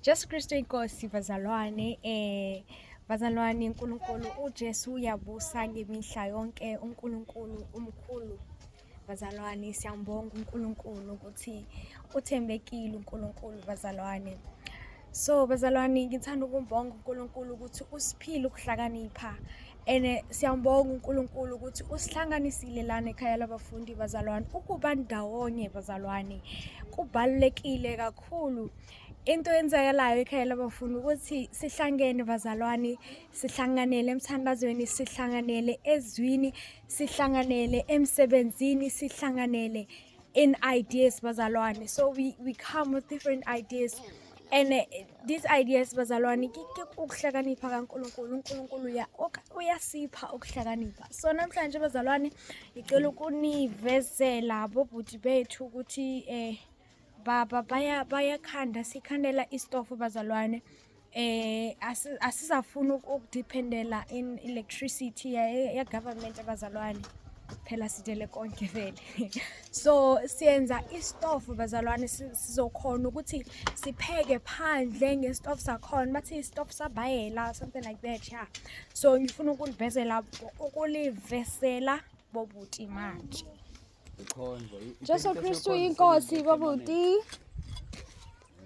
Jesu Kristu inkosi bazalwane, bazalwane, uNkulunkulu uJesu uyabusa ngemihla yonke, uNkulunkulu umkhulu. Bazalwane, siyambonga uNkulunkulu ukuthi uthembekile uNkulunkulu bazalwane. So bazalwane, ngithanda ukumbonga uNkulunkulu ukuthi usiphile ukuhlakanipha. Siyambonga uNkulunkulu ukuthi usihlanganisile lana ekhaya labafundi bazalwane. Ukuba ndawonye bazalwane kubalulekile kakhulu. Into eyenzakalayo ekhaya labafundi ukuthi sihlangene bazalwane, sihlanganele emthandazweni, sihlanganele ezwini, sihlanganele emsebenzini, sihlanganele in ideas bazalwane. So we come with different ideas. And these ideas bazalwane ukuhlakanipha kaNkulunkulu. uNkulunkulu uyasipha ukuhlakanipha. So namhlanje bazalwane ngicela ukunivezela bobhuti bethu ukuthi baba bayakhanda, sikhandela istoffu bazalwane. Asizafuna ukudependela in electricity ya government bazalwane. Phela sidele konke vele. So siyenza istoffu bazalwane, sizokhona ukuthi sipheke phandle ngestoffu sakhona, bathi istoffu sabayela, something like that, yeah. So ngifuna ukulivesela bobhuti manje. Jesu Kristu inkosi bobhuti.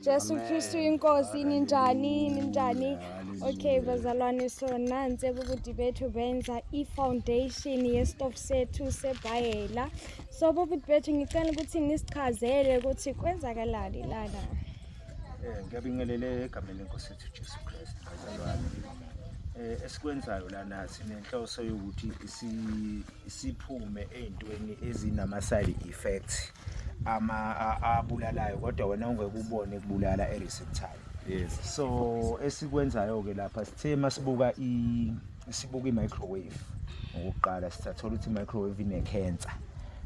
Jesu Kristu inkosi, ninjani? Okay bazalwane, so nanze bobhuti bethu benza i-foundation yestoffu sethu sebayela. So bobhuti bethu ngicela ukuthi nisichazele ukuthi kwenzakalani lana. Ngiyabingelele egameni lenkosi yethu Jesu Kristu bazalwane. Esikwenzayo lana sinenhloso yokuthi isiphume ezintweni ezinama-side effects abulalayo, kodwa wena ungeke ubone kubulala e-receptor. Yes. So esikwenzayo ke lapha sithe masibuka i-microwave ngokuqala sithathola ukuthi i-microwave ine-cancer.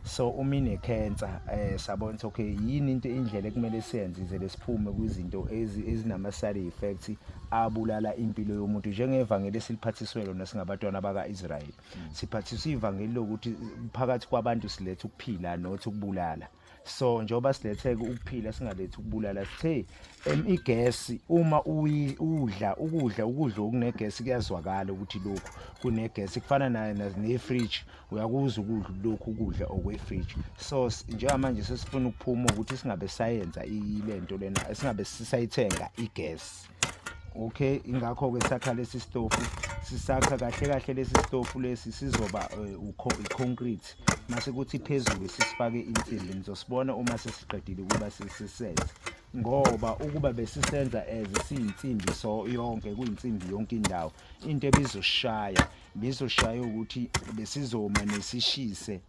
So uma ine-cancer sabona ukuthi okay yini indlela ekumele siyenze ize lesiphume kwizinto ezinama-side effects abulala impilo yomuntu. Njengevangeli esiliphathiswe lona singabantwana baka-Israyeli, siphathiswa ivangeli lokuthi phakathi kwabantu silethe ukuphila nothi ukubulala. So njengoba siletheke ukuphila singalethi ukubulala, sithe igesi uma ukudla okunegesi kuyazwakala ukuthi lokhu kunegesi, kufana ne-fridge, uyakuzwa lokhu ukudla okwe-fridge. So njengamanje sesifuna ukuphuma ukuthi singabe sayenza ilento lena, singabe sisayithenga igesi. Okay, ingakho-ke sakha lesi stofu, sisakha kahle lesi stofu lesi sizoba i-concrete. Mase kuthi phezulu sisifake insimbi, nizosibona uma sesiqedile ukuba sisisenze. Ngoba ukuba besisenza siyinsimbi so yonke, kuyinsimbi yonke indawo, into bizoshaya ukuthi besizoma nesishise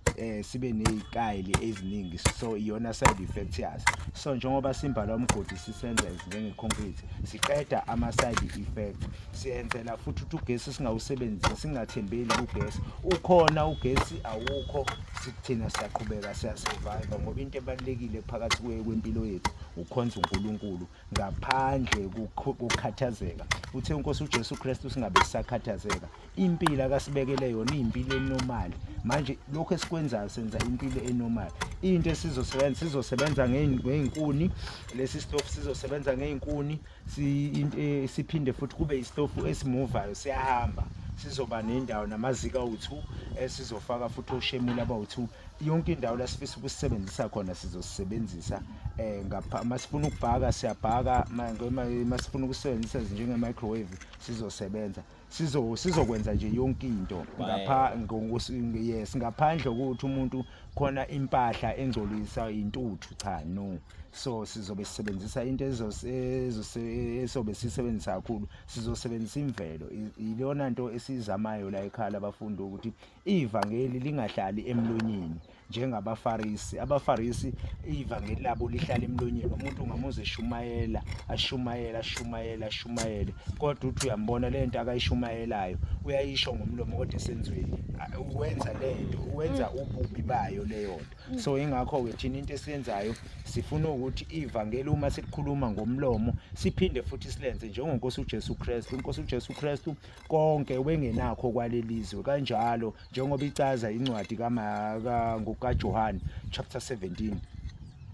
sibe nezikayili eziningi. So iyona side effect yazo. So njengoba simbala umgodi sisenza njenge-concrete, siqeda ama-side effect. Siyenzela futhi ukuthi ugesi singawusebenzisi, singathembeli kugesi. Ukhona ugesi awukho, sithina siyaqhubeka siyasurvive, ngoba into ebalulekile phakathi kwempilo yethu ukhonza uNkulunkulu ngaphandle kokukhathazeka. Uthe uNkosi uJesu Kristu singabe sisakhathazeka. Impilo akasibekele yona impilo enormal. Manje lokho esikwenzayo senza impilo enormal. Into sizosebenza ngeinkuni, lesi stofu sizosebenza ngeinkuni, siphinde futhi kube istofu esimuvayo, siyahamba. Sizoba nendawo namazika awu-2 esizofaka futhi oshemula abawu-2. Yonke indawo la sifisa ukusebenzisa khona sizosebenzisa. Ngapha masifuna ukubhaka siyabhaka, masifuna ukusebenzisa njenge-microwave sizosebenza. Sizokwenza nje yonke into ngaphandle kokuthi umuntu khona impahla engcolisa intuthu, cha no. So sizobe sisebenzisa into ezobe sisebenzisa kakhulu, sizosebenzisa imvelo. Iyona nto esizamayo la ekhaya labafundi ukuthi ivangeli lingahlali emlonyeni njengabafarisi. Abafarisi ivangeli labo lihlala emlonyeni, umuntu ungamuze ashumayele, kodwa uthi uyambona lento akayishumayelayo uyayisho ngomlomo kodwa esenzweni wenza lento, wenza ububi bayo leyo nto. So ingakho-ke thina into esiyenzayo sifuna ukuthi ivangeli uma silikhuluma ngomlomo siphinde futhi silenze njengoNkosi uJesu Kristu. uNkosi uJesu Kristu konke wengenakho kwalelizwe, kanjalo njengoba icaza incwadi kaJohane chapter 17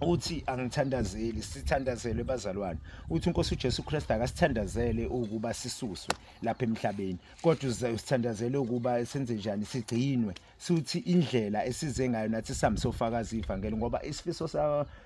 uthi angithandazeli sithandazele bazalwane uthi uNkosi uJesu Kristu akasithandazele ukuba sisuswe lapha emhlabeni kodwa usithandazele ukuba senze njani sigcinwe sithi indlela esize ngayo nathi samsofakazi ivangeli ngoba isifiso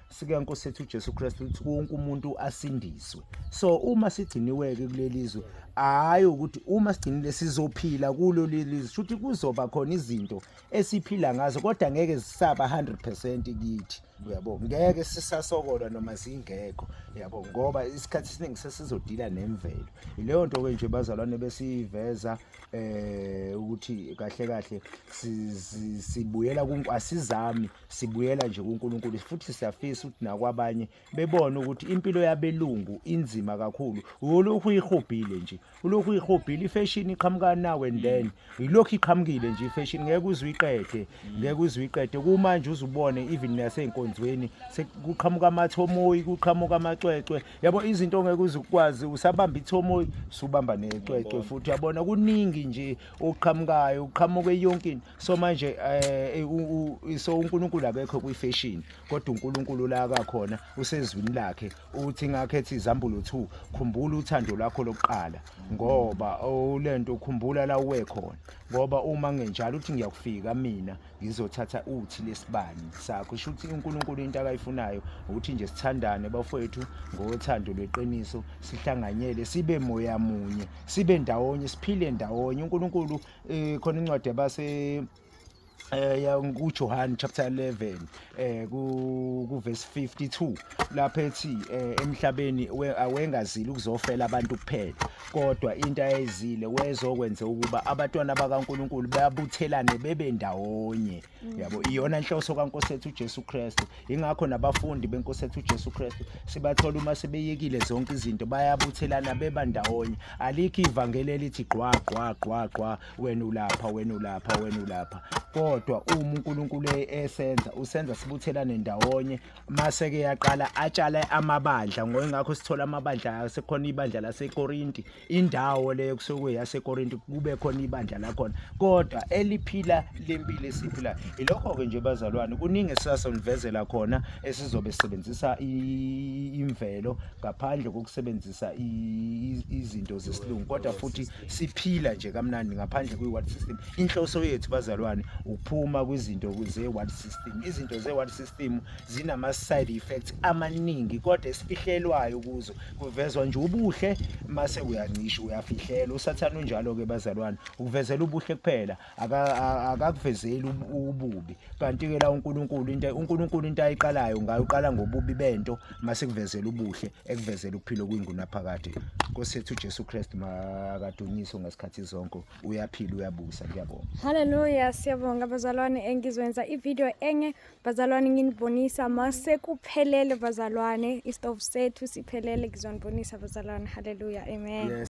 sika Nkosi sethu uJesu Kristu uthi wonke umuntu asindiswe. So uma sigciniweke kulelizwe hayi ukuthi uma sigcinile sizophila kulo lelizwe futhi kuzoba khona izinto esiphila ngazo kodwa ngeke zisaba 100% kithi. Uyabo ngeke sisasokola noma zingekho yabo ngoba isikhathi esiningi sesizodila nemvelo ileyo nto ke nje bazalwane besiveza ukuthi kahle kahle sibuyela asizami sibuyela nje kuNkulunkulu futhi siyafisa ukuthi nakwabanye bebone ukuthi impilo yabelungu inzima kakhulu ulokhu ihobhile nje ulokhu ihobhile ifashion iqhamuka nawe and then ilokhu iqhamukile nje ifashion ngeke uzwiqede kumanje uzubone even naseyinkonzweni sekuqhamuka amathomoyi kuqhamuka amacwecwe yabo izinto ongeke uzukwazi usabamba ithomoyi subamba necwecwe futhi yabona kuningi nje oqhamukayo uqhamuke yonke so manje so uNkulunkulu akekho kwi-fashion kodwa uNkulunkulu la akakhona usezwini lakhe uthi ngakhetha izambulo 2 khumbula uthando lwakho lokuqala ngoba lento ukhumbula la uwekhona ngoba uma ngenjalo uthi ngiyakufika mina ngizothatha uthi lesibani sakho kusho ukuthi uNkulunkulu into akayifunayo ukuthi nje sithandane bafowethu ngothando lweqiniso sihlanganyele sibe moya munye sibe ndawonye siphile ndawonye uNkulunkulu khona incwadi yabase kuJohn chapter 11 ku verse 52 lapha ethi emhlabeni awengazili ukuzofela abantu kuphela kodwa into ayizile wezokwenza ukuba abantwana bakaNkulunkulu bayabuthelane bebe ndawonye yabo iyona inhloso kaNkosi sethu uJesu Kristu ingakho nabafundi beNkosi sethu uJesu Kristu sibathola uma sebeyekile zonke izinto bayabuthelana beba ndawonye alikho ivangeli elithi gwa wena ulapha kodwa uma uNkulunkulu usenza sibuthelane ndawonye mase ke yaqala atshala amabandla ngakho sithola amabandla sekhona ibandla laseKorinti indawo leyo kusuke yaseKorinti kube khona ibandla lakhona kodwa eliphila lempilo esiphila ilokho ke nje bazalwane kuningi esasonivezela khona esizobe sisebenzisa imvelo ngaphandle kokusebenzisa izinto zesilungu kodwa futhi siphila nje kamnandi ngaphandle kwe-word system inhloso yethu bazalwane ukuphuma kwizinto ze-word system izinto ze-word system zinama side effects amaningi kodwa esifihlelwayo kuzo kuvezwa nje ubuhle mase uyancisha uyafihlelwa usathana unjalo ke bazalwane ukuvezela ubuhle kuphela akakuvezeli ububi kanti ke la uNkulunkulu into ayiqalayo ngayo uqala ngobubi bento mase kuvezela ubuhle ekuvezela ukuphila kwingunaphakade Nkosi sethu uJesu Kristu makadunyiswe ngasikhathi zonke uyaphila uyabusa ngiyabonga Hallelujah siyabonga bazalwane engizwenza ivideo enge bazalwane nginibonisa mase kuphelele bazalwane istove sethu siphelele ngizonibonisa bazalwane hallelujah amen